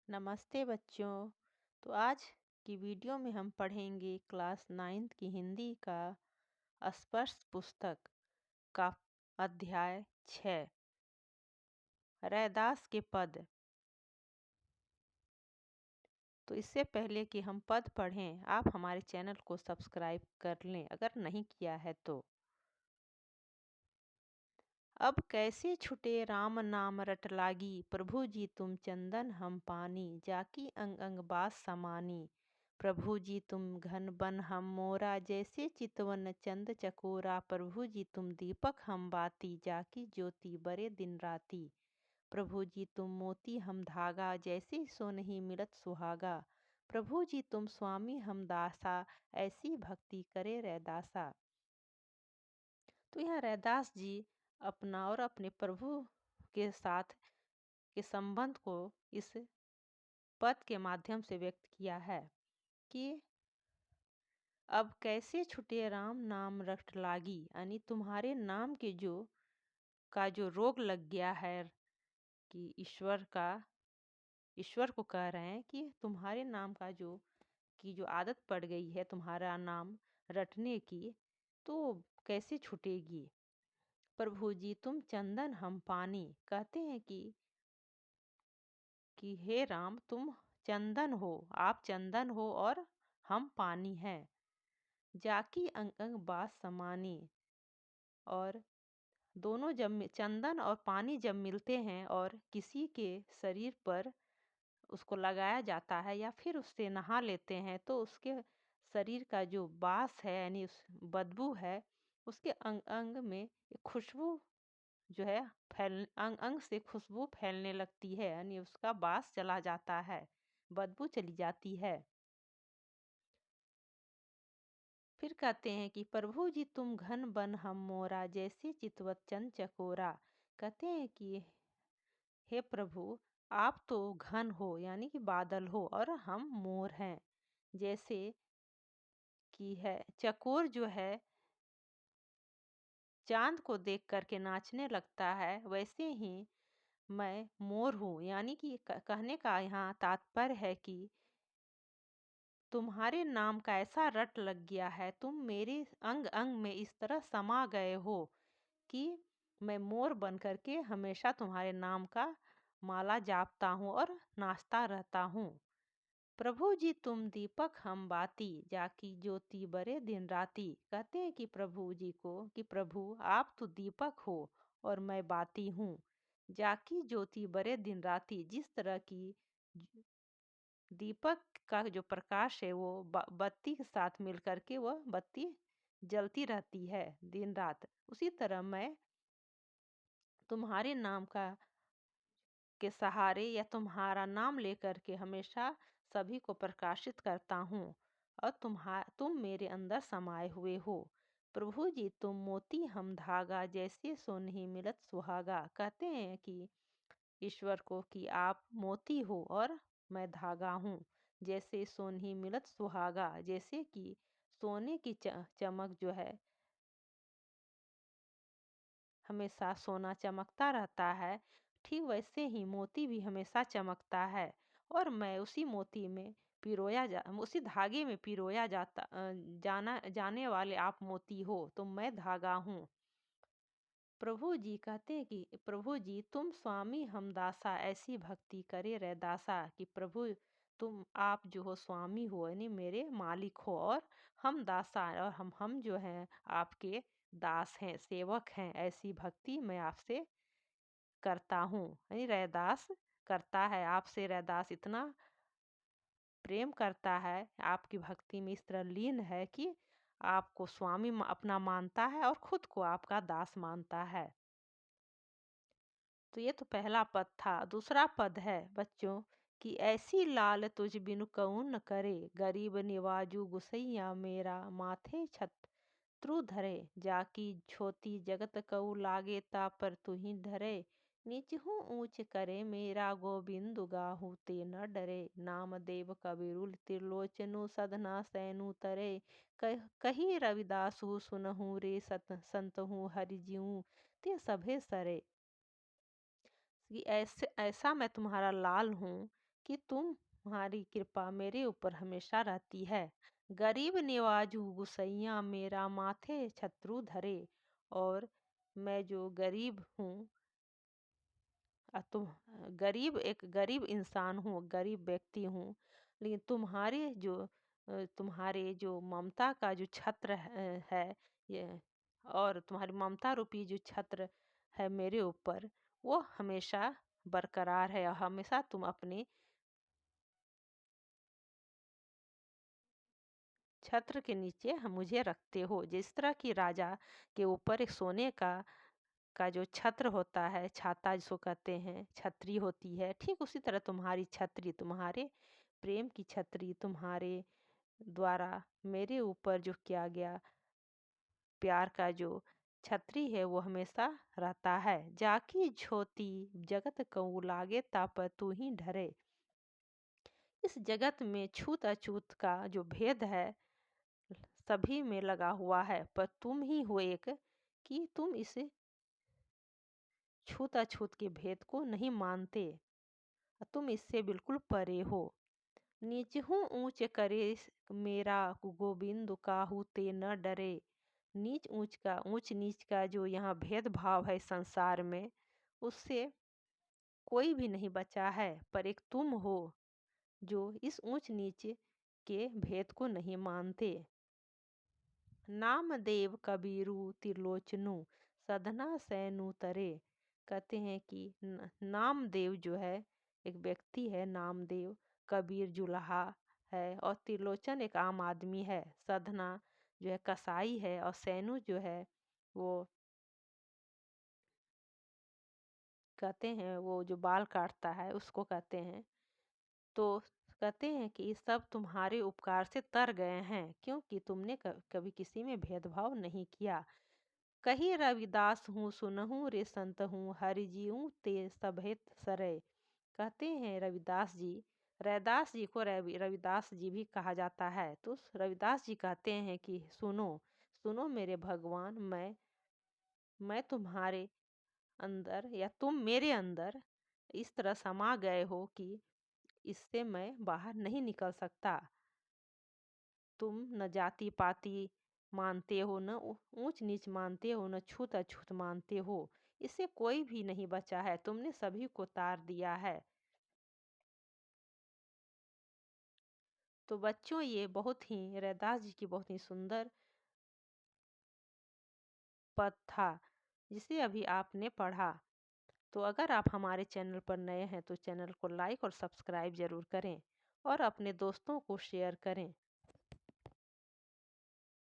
नमस्ते बच्चों। तो आज की वीडियो में हम पढ़ेंगे क्लास 9th की हिंदी का स्पर्श पुस्तक का अध्याय 6 रैदास के पद। तो इससे पहले कि हम पद पढ़ें, आप हमारे चैनल को सब्सक्राइब कर लें अगर नहीं किया है तो। अब कैसे छुटे राम नाम रट लागी, प्रभु जी तुम चंदन हम पानी, जाकी अंग अंग बास समानी। प्रभु जी तुम घन बन हम मोरा, जैसे चितवन चंद चकोरा। प्रभु जी तुम दीपक हम बाती, जाकी ज्योति बरे दिन राती। प्रभु जी तुम मोती हम धागा, जैसे सो नहीं मिलत सुहागा। प्रभु जी तुम स्वामी हम दासा, ऐसी भक्ति करे रैदासा। तो यहाँ रैदास जी अपना और अपने प्रभु के साथ के संबंध को इस पद के माध्यम से व्यक्त किया है कि अब कैसे छुटे राम नाम रट लागी, यानी तुम्हारे नाम के जो रोग लग गया है, कि ईश्वर को कह रहे हैं कि तुम्हारे नाम का जो आदत पड़ गई है तुम्हारा नाम रटने की, तो कैसे छूटेगी। प्रभु जी तुम चंदन हम पानी, कहते हैं कि हे राम तुम चंदन हो, आप चंदन हो और हम पानी हैं। जाकी अंग अंग बास समानी, और दोनों जब चंदन और पानी जब मिलते हैं और किसी के शरीर पर उसको लगाया जाता है या फिर उससे नहा लेते हैं, तो उसके शरीर का जो बास है यानी उस बदबू है, उसके अंग अंग में एक खुशबू जो है फैल अंग अंग से खुशबू फैलने लगती है, यानी उसका बास चला जाता है, बदबू चली जाती है। फिर कहते हैं कि प्रभु जी तुम घन बन हम मोरा, जैसे चितवत चंद चकोरा। कहते हैं कि हे प्रभु आप तो घन हो यानी कि बादल हो, और हम मोर हैं। जैसे कि है चकोर जो है चांद को देख करके नाचने लगता है, वैसे ही मैं मोर हूँ। यानी कि कहने का यहाँ तात्पर्य है कि तुम्हारे नाम का ऐसा रट लग गया है, तुम मेरे अंग अंग में इस तरह समा गए हो कि मैं मोर बन करके हमेशा तुम्हारे नाम का माला जापता हूँ और नाचता रहता हूँ। प्रभु जी तुम दीपक हम बाती, जाकी ज्योति बरे दिन राती। कहते हैं कि प्रभु जी को कि प्रभु आप तो दीपक हो और मैं बाती हूँ। जाकी ज्योति बरे दिन राती, जिस तरह की दीपक का जो प्रकाश है वो बत्ती के साथ मिल करके वह बत्ती जलती रहती है दिन रात, उसी तरह मैं तुम्हारे नाम का के सहारे या तुम्हारा नाम लेकर के हमेशा सभी को प्रकाशित करता हूँ, और तुम मेरे अंदर समाये हुए हो। प्रभु जी तुम मोती हम धागा, जैसे सो नहीं मिलत सुहागा। कहते हैं कि ईश्वर को कि आप मोती हो और मैं धागा हूँ, जैसे सो नहीं मिलत सुहागा। जैसे कि सोने की चमक जो है, हमेशा सोना चमकता रहता है, ठीक वैसे ही मोती भी हमेशा चमकता है, और मैं उसी मोती में उसी धागे में पिरोया जाने वाले आप मोती हो, तो मैं धागा हूँ। प्रभु जी कहते हैं कि प्रभु जी तुम स्वामी हम दासा, ऐसी भक्ति करे रैदासा। कि प्रभु तुम आप जो हो स्वामी हो यानी मेरे मालिक हो, और हम दासा और हम जो हैं आपके दास हैं, सेवक हैं। ऐसी भक्ति मैं आपसे करता हूँ, यानी रैदास करता है आपसे। रैदास इतना प्रेम करता है, आपकी भक्ति में इस तरह लीन है कि आपको स्वामी अपना मानता है और खुद को आपका दास मानता है। तो ये तो पहला पद था। दूसरा पद है बच्चों कि ऐसी लाल तुझ बिनु कौन न करे, गरीब निवाजू गुसैया मेरा, माथे छत्रु धरे। जाकी छोटी जगत कऊ लागे, ता पर तुही धरे। नीचहु ऊंच करे मेरा, गोविंद गाहु ते न डरे। नाम देव कबीरुल त्रिलोचनु, सधना सैनु तरे। कही रविदासु सुनहु रे, संतहु हरि जीऊ ते सभे सरे। कि ऐसा मैं तुम्हारा लाल हूँ कि तुम्हारी कृपा मेरे ऊपर हमेशा रहती है। गरीब निवाजू गुसैया मेरा माथे छत्रु धरे। और मैं जो गरीब हूँ, तुम एक गरीब इंसान हूँ, गरीब व्यक्ति हूँ, लेकिन तुम्हारे जो ममता का जो छत्र है ये, और तुम्हारी ममता रूपी जो छत्र है मेरे ऊपर, वो हमेशा बरकरार है और हमेशा तुम अपने छत्र के नीचे मुझे रखते हो। जिस तरह की राजा के ऊपर एक सोने का जो छत्र होता है, छाता जिसको कहते हैं, छतरी होती है, ठीक उसी तरह तुम्हारी छतरी, तुम्हारे प्रेम की छतरी, तुम्हारे द्वारा मेरे ऊपर जो किया गया प्यार का जो छतरी है वो हमेशा रहता है। जाकी झोती जगत कऊ लागे ताप तू ही ढरे। इस जगत में छूत अछूत का जो भेद है सभी में लगा हुआ है, पर तुम ही हो एक कि तुम इस छूत अछूत के भेद को नहीं मानते। तुम इससे बिल्कुल परे हो। नीच हूँ ऊंच करे मेरा गोविंद काहू ते न डरे। ऊंच नीच का जो यहाँ भेदभाव है संसार में, उससे कोई भी नहीं बचा है, पर एक तुम हो जो इस ऊंच नीच के भेद को नहीं मानते। नामदेव कबीरू त्रिलोचनु सधना सैनु तरे। कहते हैं कि नामदेव जो है एक व्यक्ति है, नामदेव, कबीर जुलाहा है, और त्रिलोचन एक आम आदमी है, सधना जो है कसाई है, और सैनु जो है वो कहते हैं वो जो बाल काटता है उसको कहते हैं। तो कहते हैं कि सब तुम्हारे उपकार से तर गए हैं, क्योंकि तुमने कभी किसी में भेदभाव नहीं किया। कही रविदास हूँ सुनहूँ रे संत हूँ हरि जीऊँ ते सभेत सरे। कहते हैं रविदास जी को रविदास जी भी कहा जाता है। तो रविदास जी कहते हैं कि सुनो सुनो मेरे भगवान, मैं तुम्हारे अंदर या तुम मेरे अंदर इस तरह समा गए हो कि इससे मैं बाहर नहीं निकल सकता। तुम न जाति पाति मानते हो, न ऊंच नीच मानते हो, न छूत अछूत मानते हो। इससे कोई भी नहीं बचा है, तुमने सभी को तार दिया है। तो बच्चों, ये बहुत ही रैदास जी की बहुत ही सुंदर पद था जिसे अभी आपने पढ़ा। तो अगर आप हमारे चैनल पर नए हैं तो चैनल को लाइक और सब्सक्राइब जरूर करें और अपने दोस्तों को शेयर करें।